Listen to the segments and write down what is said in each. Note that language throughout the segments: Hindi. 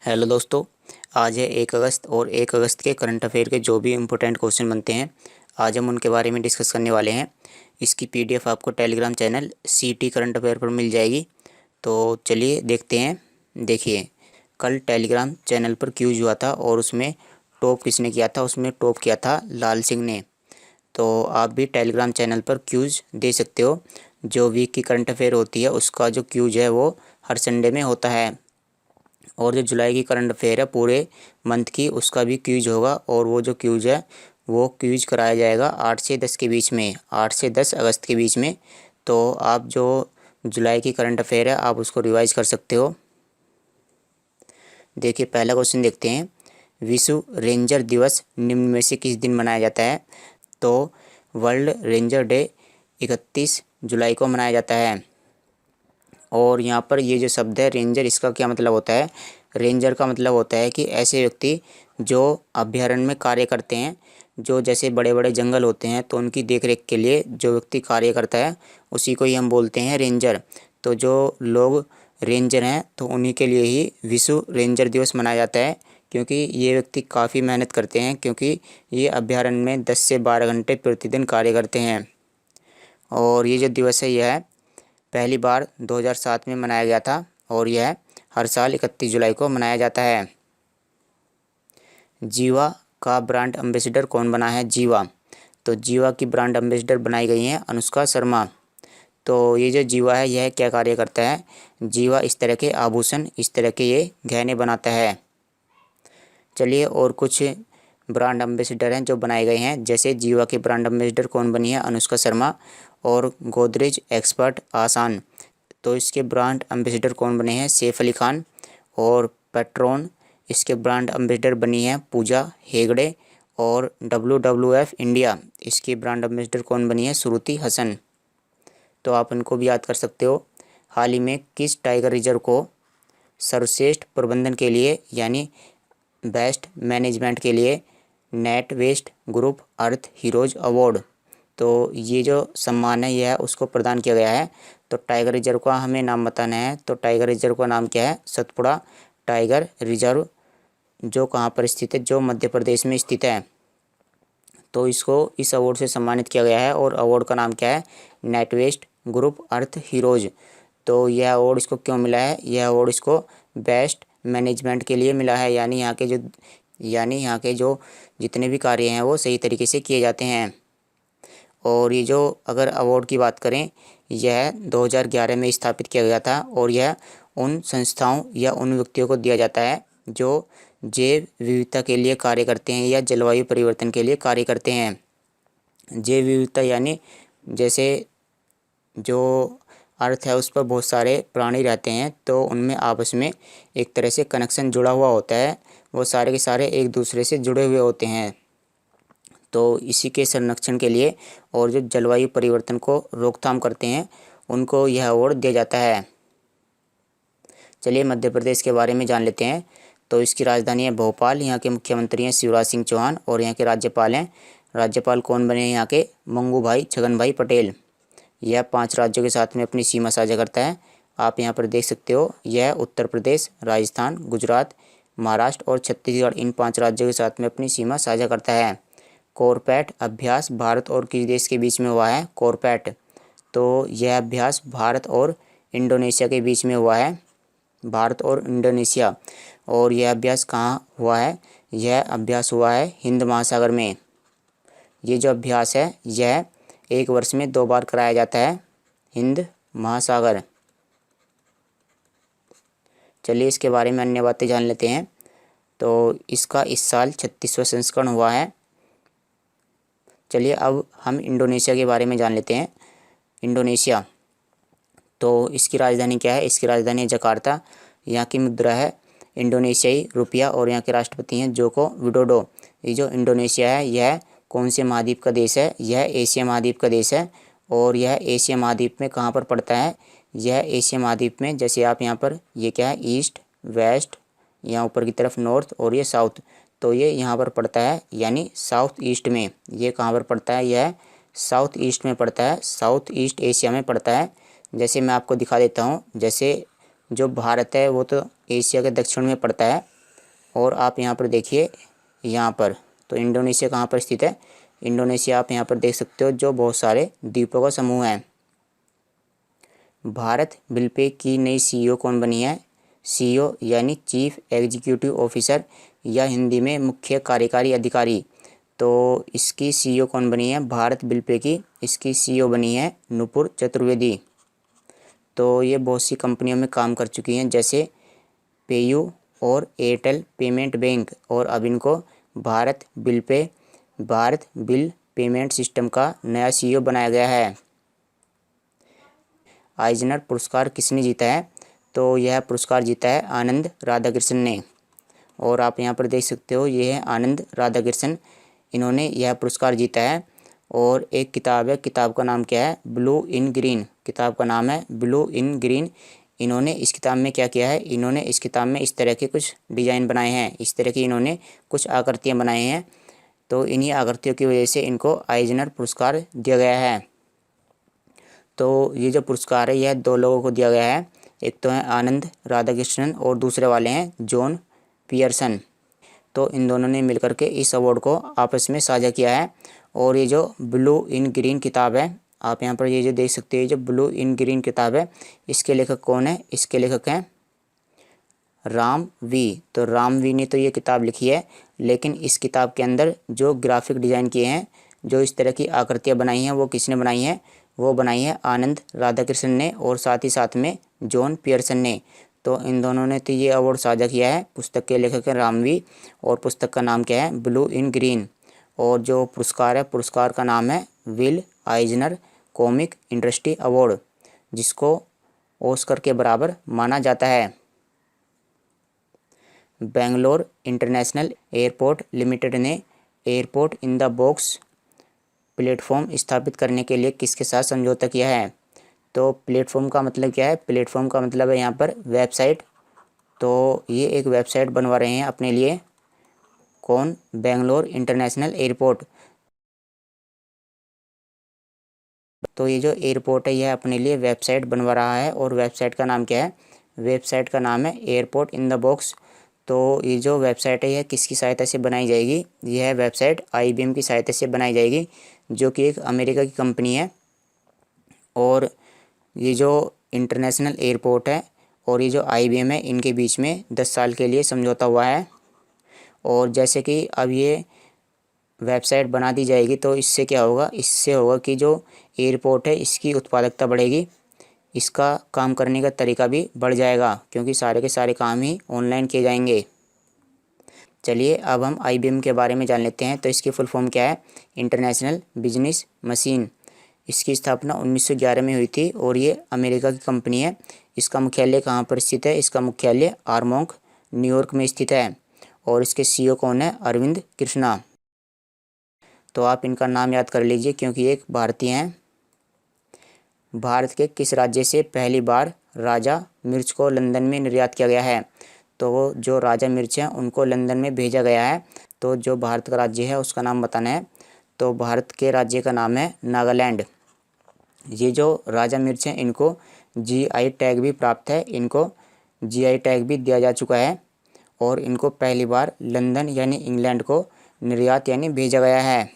हेलो दोस्तों। आज है 1 अगस्त और 1 अगस्त के करंट अफेयर के जो भी इम्पोर्टेंट क्वेश्चन बनते हैं आज हम उनके बारे में डिस्कस करने वाले हैं। इसकी पीडीएफ आपको टेलीग्राम चैनल सीटी करंट अफेयर पर मिल जाएगी। तो चलिए देखते हैं। देखिए, कल टेलीग्राम चैनल पर क्यूज हुआ था और उसमें टॉप किसने किया था? उसमें टॉप किया था लाल सिंह ने। तो आप भी टेलीग्राम चैनल पर क्यूज दे सकते हो। जो वीक की करंट अफेयर होती है उसका जो क्यूज है वो हर संडे में होता है। और जो जुलाई की करंट अफेयर है पूरे मंथ की, उसका भी क्यूज होगा। और वो जो क्यूज है वो क्यूज कराया जाएगा 8 से 10 के बीच में, 8 से 10 अगस्त के बीच में। तो आप जो जुलाई की करंट अफेयर है आप उसको रिवाइज कर सकते हो। देखिए, पहला क्वेश्चन देखते हैं। विश्व रेंजर दिवस निम्न में से किस दिन मनाया जाता है? तो वर्ल्ड रेंजर डे 31 जुलाई को मनाया जाता है। और यहाँ पर ये जो शब्द है रेंजर, इसका क्या मतलब होता है? रेंजर का मतलब होता है कि ऐसे व्यक्ति जो अभ्यारण्य में कार्य करते हैं, जो जैसे बड़े बड़े जंगल होते हैं तो उनकी देखरेख के लिए जो व्यक्ति कार्य करता है उसी को ही हम बोलते हैं रेंजर। तो जो लोग रेंजर हैं तो उन्हीं के लिए ही विश्व रेंजर दिवस मनाया जाता है, क्योंकि ये व्यक्ति काफ़ी मेहनत करते हैं, क्योंकि ये अभ्यारण्य में 10 से 12 घंटे प्रतिदिन कार्य करते हैं। और ये जो दिवस है यह पहली बार 2007 में मनाया गया था और यह हर साल 31 जुलाई को मनाया जाता है। जीवा का ब्रांड एम्बेसडर कौन बना है? जीवा। तो जीवा की ब्रांड एम्बेसडर बनाई गई हैं अनुष्का शर्मा। तो ये जो जीवा है यह क्या कार्य करता है? जीवा इस तरह के आभूषण, इस तरह के ये गहने बनाता है। चलिए, और कुछ ब्रांड एम्बेसडर हैं जो बनाए गए हैं। जैसे जीवा की ब्रांड एम्बेसडर कौन बनी है? अनुष्का शर्मा। और गोदरेज एक्सपर्ट आसान, तो इसके ब्रांड एम्बेसडर कौन बने हैं? सैफ अली खान। और पेट्रोन, इसके ब्रांड एम्बेसडर बनी है पूजा हेगड़े। और WWF इंडिया, इसकी ब्रांड एम्बेसडर कौन बनी है? श्रुति हसन। तो आप इनको भी याद कर सकते हो। हाल ही में किस टाइगर रिजर्व को सर्वश्रेष्ठ प्रबंधन के लिए यानी बेस्ट मैनेजमेंट के लिए नेट वेस्ट ग्रुप अर्थ हीरोज अवार्ड, तो ये जो सम्मान है यह उसको प्रदान किया गया है। तो टाइगर रिजर्व का हमें नाम बताना है। तो टाइगर रिजर्व का नाम क्या है? सतपुड़ा टाइगर रिजर्व, जो कहाँ पर स्थित है? जो मध्य प्रदेश में स्थित है। तो इसको इस अवार्ड से सम्मानित किया गया है और अवार्ड का नाम क्या है? नेट वेस्ट ग्रुप अर्थ हीरोज। तो यह अवार्ड इसको क्यों मिला है? यह अवार्ड इसको बेस्ट मैनेजमेंट के लिए मिला है, यानी यहाँ के जो जितने भी कार्य हैं वो सही तरीके से किए जाते हैं। और ये जो अगर अवार्ड की बात करें, यह 2011 में स्थापित किया गया था और यह उन संस्थाओं या उन व्यक्तियों को दिया जाता है जो जैव विविधता के लिए कार्य करते हैं या जलवायु परिवर्तन के लिए कार्य करते हैं। जैव विविधता यानी जैसे जो अर्थ है उस पर बहुत सारे प्राणी रहते हैं, तो उनमें आपस में एक तरह से कनेक्शन जुड़ा हुआ होता है, वो सारे के सारे एक दूसरे से जुड़े हुए होते हैं। तो इसी के संरक्षण के लिए और जो जलवायु परिवर्तन को रोकथाम करते हैं उनको यह अवार्ड दिया जाता है। चलिए, मध्य प्रदेश के बारे में जान लेते हैं। तो इसकी राजधानी है भोपाल। यहाँ के मुख्यमंत्री हैं शिवराज सिंह चौहान और यहाँ के राज्यपाल हैं, राज्यपाल कौन बने हैं यहाँ के? मंगू भाई छगन भाई पटेल। यह 5 राज्यों के साथ में अपनी सीमा साझा करता है। आप यहाँ पर देख सकते हो, यह उत्तर प्रदेश, राजस्थान, गुजरात, महाराष्ट्र और छत्तीसगढ़, इन 5 राज्यों के साथ में अपनी सीमा साझा करता है। कॉरपैट अभ्यास भारत और किस देश के बीच में हुआ है? कॉरपैट, तो यह अभ्यास भारत और इंडोनेशिया के बीच में हुआ है, भारत और इंडोनेशिया। और यह अभ्यास कहाँ हुआ है? यह अभ्यास हुआ है हिंद महासागर में। ये जो अभ्यास है यह 1 वर्ष में 2 बार कराया जाता है, हिंद महासागर। चलिए, इसके बारे में अन्य बातें जान लेते हैं। तो इसका इस साल 36वां संस्करण हुआ है। चलिए, अब हम इंडोनेशिया के बारे में जान लेते हैं। इंडोनेशिया, तो इसकी राजधानी क्या है? इसकी राजधानी है जकार्ता। यहाँ की मुद्रा है इंडोनेशियाई रुपया और यहाँ के राष्ट्रपति हैं जोको विडोडो। ये जो इंडोनेशिया है यह कौन से महाद्वीप का देश है? यह एशिया महाद्वीप का देश है। और यह एशिया महाद्वीप में कहाँ पर पड़ता है? यह एशिया महाद्वीप में, जैसे आप यहाँ पर ये क्या है? ईस्ट, वेस्ट, यहाँ ऊपर की तरफ नॉर्थ और ये साउथ, तो ये यहाँ पर पड़ता है यानी साउथ ईस्ट में। ये कहाँ पर पड़ता है? यह साउथ ईस्ट में पड़ता है, साउथ ईस्ट एशिया में पड़ता है। जैसे मैं आपको दिखा देता हूँ, जैसे जो भारत है वो तो एशिया के दक्षिण में पड़ता है, और आप यहाँ पर देखिए, यहाँ पर तो इंडोनेशिया कहाँ पर स्थित है? इंडोनेशिया आप यहाँ पर देख सकते हो, जो बहुत सारे द्वीपों का समूह है। भारत बिल पे की नई सीईओ कौन बनी है? सीईओ यानी चीफ एग्जीक्यूटिव ऑफिसर, या हिंदी में मुख्य कार्यकारी अधिकारी। तो इसकी सीईओ कौन बनी है भारत बिल पे की? इसकी सीईओ बनी है नुपुर चतुर्वेदी। तो ये बहुत सी कंपनियों में काम कर चुकी हैं, जैसे पेयू और एयरटेल पेमेंट बैंक, और अब इनको भारत बिल पेमेंट सिस्टम का नया सीईओ बनाया गया है। आइजनर पुरस्कार किसने जीता है? तो यह पुरस्कार जीता है आनंद राधाकृष्णन ने। और आप यहाँ पर देख सकते हो, ये है आनंद राधाकृष्णन, इन्होंने यह पुरस्कार जीता है। और एक किताब है, किताब का नाम क्या है? Blue in green. किताब का नाम है ब्लू इन ग्रीन। इन्होंने इस किताब में क्या किया है? इन्होंने इस किताब में इस तरह के कुछ डिज़ाइन बनाए हैं, इस तरह की इन्होंने कुछ आकृतियाँ बनाई हैं। तो इन्हीं आकृतियों की वजह से इनको आइजनर पुरस्कार दिया गया है। तो ये जो पुरस्कार है, यह 2 लोगों को दिया गया है। एक तो है आनंद राधाकृष्णन और दूसरे वाले हैं जॉन पियर्सन। तो इन दोनों ने मिलकर के इस अवार्ड को आपस में साझा किया है। और ये जो ब्लू इन ग्रीन किताब है, आप यहाँ पर ये जो देख सकते हैं, जो ब्लू इन ग्रीन किताब है, इसके लेखक कौन है? इसके लेखक हैं राम वी। तो राम वी ने तो ये किताब लिखी है, लेकिन इस किताब के अंदर जो ग्राफिक डिज़ाइन किए हैं, जो इस तरह की आकृतियाँ बनाई हैं, वो किसने बनाई हैं? वो बनाई है आनंद राधाकृष्णन ने, और साथ ही साथ में जॉन पियर्सन ने। तो इन दोनों ने तो ये अवार्ड साझा किया है। पुस्तक के लेखक हैं रामवी, और पुस्तक का नाम क्या है? Blue in green. और जो पुरस्कार है, पुरस्कार का नाम है विल आइजनर कॉमिक इंडस्ट्री अवार्ड, जिसको ऑस्कर के बराबर माना जाता है। बेंगलोर इंटरनेशनल एयरपोर्ट लिमिटेड ने airport in the box platform स्थापित करने के लिए किसके साथ समझौता किया है? तो प्लेटफॉर्म का मतलब क्या है? प्लेटफॉर्म का मतलब है यहाँ पर वेबसाइट। तो ये एक वेबसाइट बनवा रहे हैं अपने लिए। कौन? Bangalore international airport. तो ये जो एयरपोर्ट है, यह अपने लिए वेबसाइट बनवा रहा है, और वेबसाइट का नाम क्या है? वेबसाइट का नाम है एयरपोर्ट इन द बॉक्स। तो ये जो वेबसाइट है, यह किसकी सहायता से बनाई जाएगी? यह वेबसाइट IBM की सहायता से बनाई जाएगी, जो कि एक अमेरिका की कंपनी है। और ये जो इंटरनेशनल एयरपोर्ट है और ये जो IBM है, इनके बीच में 10 साल के लिए समझौता हुआ है। और जैसे कि अब ये वेबसाइट बना दी जाएगी, तो इससे क्या होगा? इससे होगा कि जो एयरपोर्ट है, इसकी उत्पादकता बढ़ेगी, इसका काम करने का तरीका भी बढ़ जाएगा, क्योंकि सारे के सारे काम ही ऑनलाइन किए जाएंगे। चलिए अब हम IBM के बारे में जान लेते हैं। तो इसकी फुल फॉर्म क्या है? International business machine. इसकी स्थापना 1911 में हुई थी, और ये अमेरिका की कंपनी है। इसका मुख्यालय कहाँ पर स्थित है? इसका मुख्यालय आर्मोंक न्यूयॉर्क में स्थित है। और इसके CEO कौन है? अरविंद कृष्णा। तो आप इनका नाम याद कर लीजिए, क्योंकि ये एक भारतीय हैं। भारत के किस राज्य से पहली बार राजा मिर्च को लंदन में निर्यात किया गया है? तो वो जो राजा मिर्च हैं, उनको लंदन में भेजा गया है। तो जो भारत का राज्य है, उसका नाम बताना है। तो भारत के राज्य का नाम है नागालैंड। ये जो राजा मिर्च हैं, इनको GI टैग भी प्राप्त है। इनको GI टैग भी दिया जा चुका है, और इनको पहली बार लंदन यानी इंग्लैंड को निर्यात यानी भेजा गया है।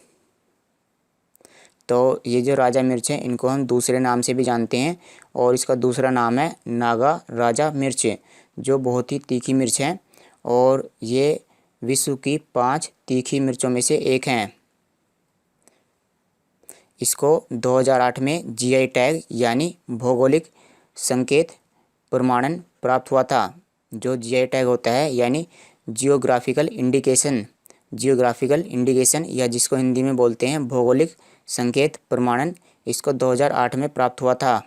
तो ये जो राजा मिर्च है, इनको हम दूसरे नाम से भी जानते हैं, और इसका दूसरा नाम है नागा राजा मिर्च, जो बहुत ही तीखी मिर्च है, और ये विश्व की 5 तीखी मिर्चों में से एक हैं। इसको 2008 में GI टैग यानी भौगोलिक संकेत प्रमाणन प्राप्त हुआ था। जो GI टैग होता है, यानी जियोग्राफिकल इंडिकेशन, या जिसको हिंदी में बोलते हैं भौगोलिक संकेत प्रमाणन, इसको 2008 में प्राप्त हुआ था।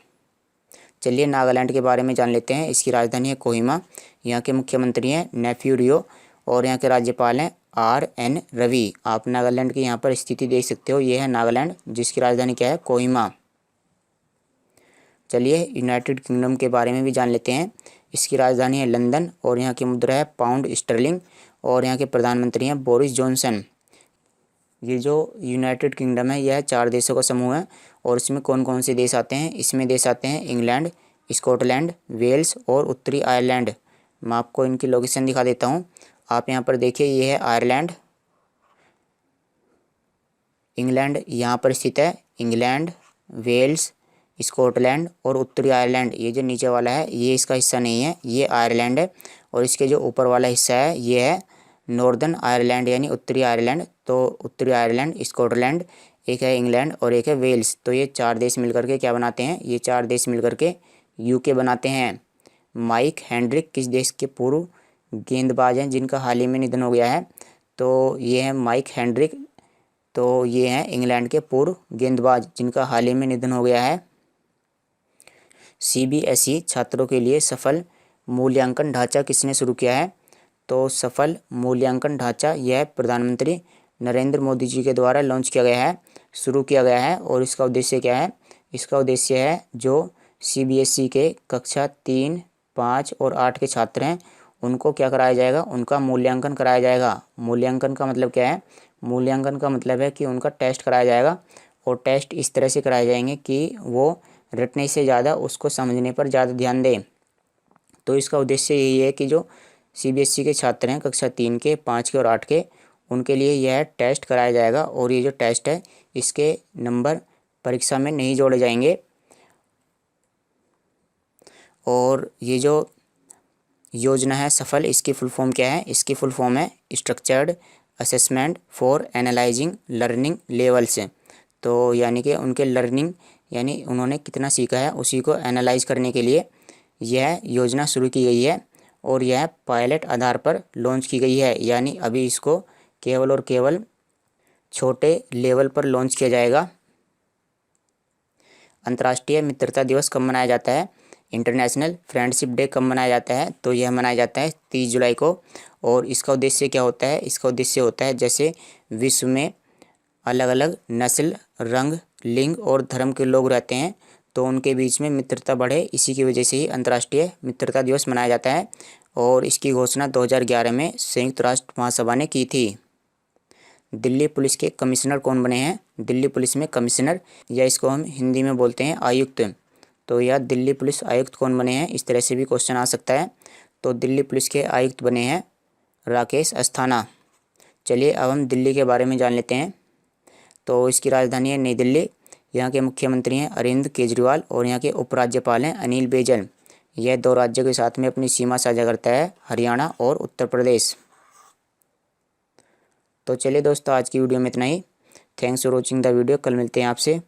चलिए नागालैंड के बारे में जान लेते हैं। इसकी राजधानी है कोहिमा। यहाँ के मुख्यमंत्री हैं नेफ्यू रियो, और यहाँ के राज्यपाल हैं RN रवि। आप नागालैंड की यहाँ पर स्थिति देख सकते हो। ये है नागालैंड, जिसकी राजधानी क्या है? कोहिमा। चलिए यूनाइटेड किंगडम के बारे में भी जान लेते हैं। इसकी राजधानी है लंदन, और यहाँ की मुद्रा है पाउंड स्टर्लिंग, और यहाँ के प्रधानमंत्री हैं बोरिस जॉनसन। ये जो यूनाइटेड किंगडम है, यह 4 देशों का समूह है। और इसमें कौन कौन से देश आते हैं? इसमें देश आते हैं इंग्लैंड, स्कॉटलैंड, वेल्स और उत्तरी आयरलैंड। मैं आपको इनकी लोकेशन दिखा देता हूँ। आप यहाँ पर देखिए, ये है आयरलैंड। इंग्लैंड यहाँ पर स्थित है, इंग्लैंड, वेल्स, स्कॉटलैंड और उत्तरी आयरलैंड। ये जो नीचे वाला है ये इसका हिस्सा नहीं है, ये आयरलैंड है। और इसके जो ऊपर वाला हिस्सा है ये है नॉर्दर्न आयरलैंड यानी उत्तरी आयरलैंड। तो उत्तरी आयरलैंड, स्कॉटलैंड, एक है इंग्लैंड और एक है वेल्स। तो ये 4 देश मिलकर के क्या बनाते हैं, ये 4 देश मिलकर के यूके बनाते हैं। माइक हेनड्रिक किस देश के पूर्व गेंदबाज हैं जिनका हाल ही में निधन हो गया है? तो ये है माइक हेनड्रिक। तो ये हैं इंग्लैंड के पूर्व गेंदबाज जिनका हाल ही में निधन हो गया है। सीबीएसई छात्रों के लिए सफल मूल्यांकन ढांचा किसने शुरू किया है? तो सफल मूल्यांकन ढांचा यह प्रधानमंत्री नरेंद्र मोदी जी के द्वारा लॉन्च किया गया है, शुरू किया गया है। और इसका उद्देश्य क्या है? इसका उद्देश्य है जो सीबीएसई के कक्षा 3, 5 और 8 के छात्र हैं उनको क्या कराया जाएगा, उनका मूल्यांकन कराया जाएगा। मूल्यांकन का मतलब क्या है? मूल्यांकन का मतलब है कि उनका टेस्ट कराया जाएगा। और टेस्ट इस तरह से कराए जाएंगे कि वो रटने से ज़्यादा उसको समझने पर ज़्यादा ध्यान दें। तो इसका उद्देश्य यही है कि जो सीबीएसई के छात्र हैं कक्षा 3 के, 5 के और 8 के, उनके लिए यह टेस्ट कराया जाएगा। और ये जो टेस्ट है इसके नंबर परीक्षा में नहीं जोड़े जाएंगे। और ये जो योजना है सफल, इसकी फुल फॉर्म क्या है? इसकी फुल फॉर्म है structured assessment for analysing learning levels. तो यानी कि उनके लर्निंग यानी उन्होंने कितना सीखा है उसी को एनालाइज करने के लिए यह योजना शुरू की गई है। और यह पायलट आधार पर लॉन्च की गई है, यानी अभी इसको केवल और केवल छोटे लेवल पर लॉन्च किया जाएगा। अंतर्राष्ट्रीय मित्रता दिवस कब मनाया जाता है? इंटरनेशनल फ्रेंडशिप डे कब मनाया जाता है? तो यह मनाया जाता है 30 जुलाई को। और इसका उद्देश्य क्या होता है? इसका उद्देश्य होता है जैसे विश्व में अलग अलग नस्ल, रंग, लिंग और धर्म के लोग रहते हैं तो उनके बीच में मित्रता बढ़े, इसी की वजह से ही अंतर्राष्ट्रीय मित्रता दिवस मनाया जाता है। और इसकी घोषणा 2011 में संयुक्त राष्ट्र महासभा ने की थी। दिल्ली पुलिस के कमिश्नर कौन बने हैं? दिल्ली पुलिस में कमिश्नर, या इसको हम हिंदी में बोलते हैं आयुक्त। तो यह दिल्ली पुलिस आयुक्त कौन बने हैं, इस तरह से भी क्वेश्चन आ सकता है। तो दिल्ली पुलिस के आयुक्त बने हैं राकेश अस्थाना। चलिए अब हम दिल्ली के बारे में जान लेते हैं। तो इसकी राजधानी है नई दिल्ली। यहाँ के मुख्यमंत्री हैं अरविंद केजरीवाल और यहाँ के उपराज्यपाल हैं अनिल बैजल। यह 2 राज्यों के साथ में अपनी सीमा साझा करता है, हरियाणा और उत्तर प्रदेश। तो चलिए दोस्तों, आज की वीडियो में इतना ही। Thanks for watching the video. कल मिलते हैं आपसे।